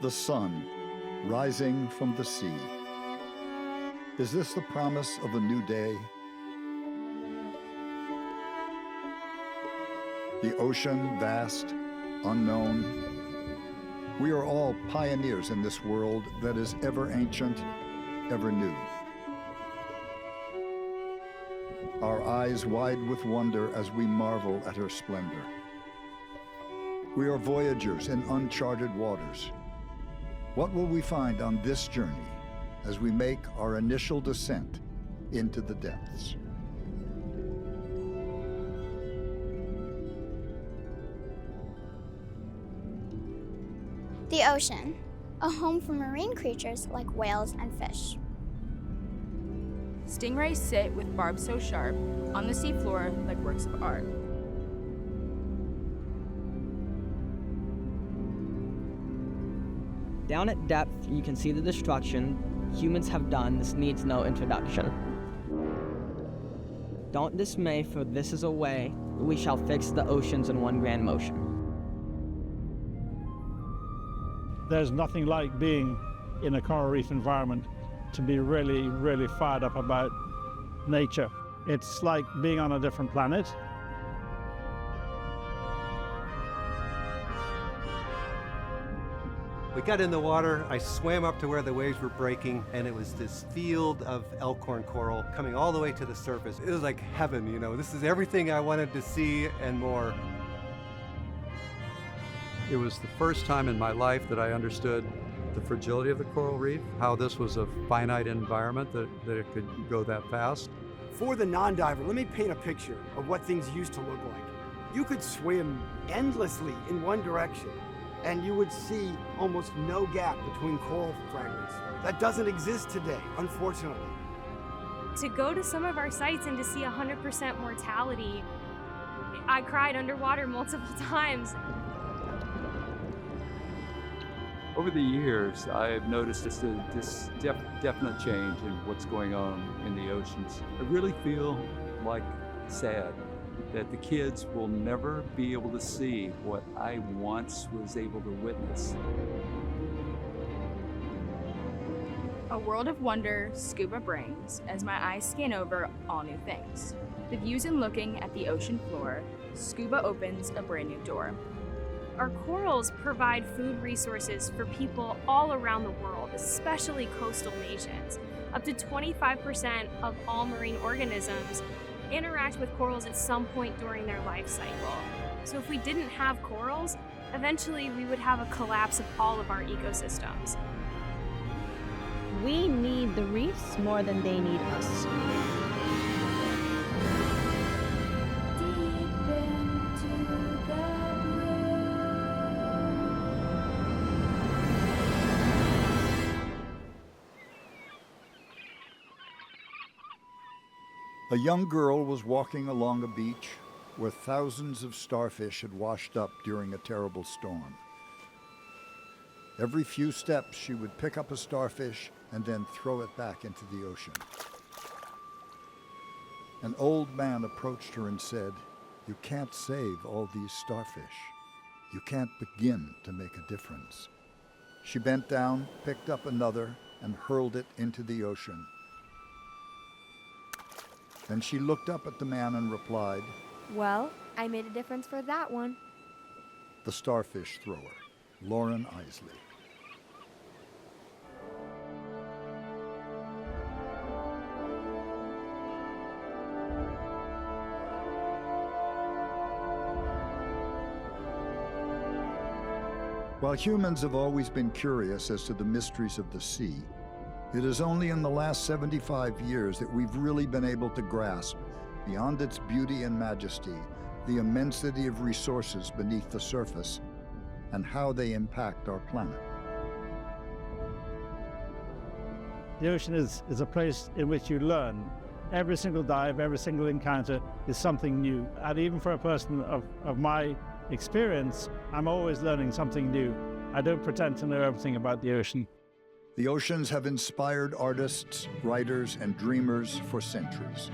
The sun rising from the sea. Is this the promise of a new day? The ocean, vast, unknown. We are all pioneers in this world that is ever ancient, ever new. Our eyes wide with wonder as we marvel at her splendor. We are voyagers in uncharted waters. What will we find on this journey as we make our initial descent into the depths? The ocean, a home for marine creatures like whales and fish. Stingrays sit with barbs so sharp on the seafloor like works of art. Down at depth, you can see the destruction humans have done. This needs no introduction. Don't dismay, for this is a way we shall fix the oceans in one grand motion. There's nothing like being in a coral reef environment to be really, really fired up about nature. It's like being on a different planet. We got in the water, I swam up to where the waves were breaking, and it was this field of elkhorn coral coming all the way to the surface. It was like heaven, you know. This is everything I wanted to see and more. It was the first time in my life that I understood the fragility of the coral reef, how this was a finite environment, that it could go that fast. For the non-diver, let me paint a picture of what things used to look like. You could swim endlessly in one direction, and you would see almost no gap between coral fragments. That doesn't exist today, unfortunately. To go to some of our sites and to see 100% mortality, I cried underwater multiple times. Over the years, I've noticed this definite change in what's going on in the oceans. I really feel like sad that the kids will never be able to see what I once was able to witness. A world of wonder scuba brings as my eyes scan over all new things. The views in looking at the ocean floor, scuba opens a brand new door. Our corals provide food resources for people all around the world, especially coastal nations. Up to 25% of all marine organisms interact with corals at some point during their life cycle. So if we didn't have corals, eventually we would have a collapse of all of our ecosystems. We need the reefs more than they need us. A young girl was walking along a beach where thousands of starfish had washed up during a terrible storm. Every few steps, she would pick up a starfish and then throw it back into the ocean. An old man approached her and said, "You can't save all these starfish. You can't begin to make a difference." She bent down, picked up another, and hurled it into the ocean. Then she looked up at the man and replied, "Well, I made a difference for that one." The starfish thrower, Lauren Isley. While humans have always been curious as to the mysteries of the sea, it is only in the last 75 years that we've really been able to grasp, beyond its beauty and majesty, the immensity of resources beneath the surface and how they impact our planet. The ocean is a place in which you learn. Every single dive, every single encounter is something new. And even for a person of my experience, I'm always learning something new. I don't pretend to know everything about the ocean. The oceans have inspired artists, writers, and dreamers for centuries.